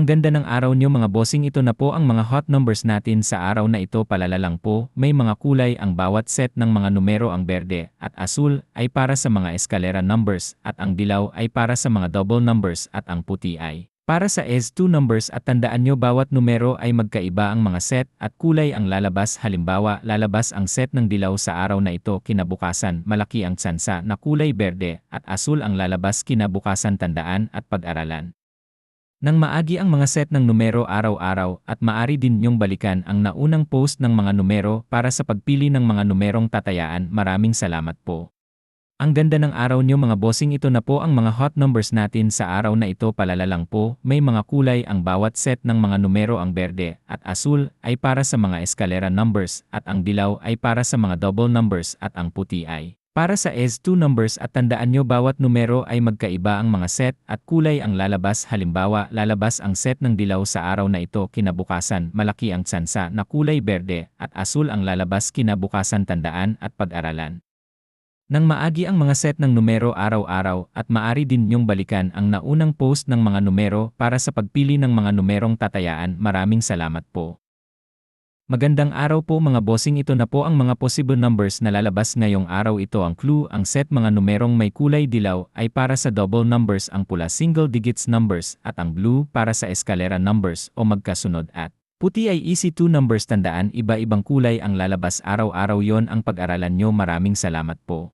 Ang ganda ng araw nyo mga bossing, ito na po ang mga hot numbers natin sa araw na ito. Palala lang po, may mga kulay ang bawat set ng mga numero. Ang berde at asul ay para sa mga eskalera numbers at ang dilaw ay para sa mga double numbers at ang puti ay para sa S2 numbers. At tandaan nyo, bawat numero ay magkaiba ang mga set at kulay ang lalabas. Halimbawa, lalabas ang set ng dilaw sa araw na ito, kinabukasan malaki ang tsansa na kulay berde at asul ang lalabas kinabukasan. Tandaan at pag-aralan nang maagi ang mga set ng numero araw-araw at maaari din niyong balikan ang naunang post ng mga numero para sa pagpili ng mga numerong tatayaan. Maraming salamat po. Ang ganda ng araw niyo mga bossing, ito na po ang mga hot numbers natin sa araw na ito. Palala lang po, may mga kulay ang bawat set ng mga numero. Ang berde at asul ay para sa mga eskalera numbers at ang dilaw ay para sa mga double numbers at ang puti ay para sa S2 numbers. At tandaan nyo, bawat numero ay magkaiba ang mga set at kulay ang lalabas. Halimbawa, lalabas ang set ng dilaw sa araw na ito, kinabukasan malaki ang tsansa na kulay berde at asul ang lalabas kinabukasan. Tandaan at pag-aralan nang maagi ang mga set ng numero araw-araw at maaari din nyong balikan ang naunang post ng mga numero para sa pagpili ng mga numerong tatayaan. Maraming salamat po. Magandang araw po mga bossing, ito na po ang mga possible numbers na lalabas ngayong araw. Ito ang clue, ang set mga numerong may kulay dilaw ay para sa double numbers, ang pula single digits numbers at ang blue para sa eskalera numbers o magkasunod at puti ay easy 2 numbers. Tandaan, iba-ibang kulay ang lalabas araw-araw, yon ang pag-aralan nyo. Maraming salamat po.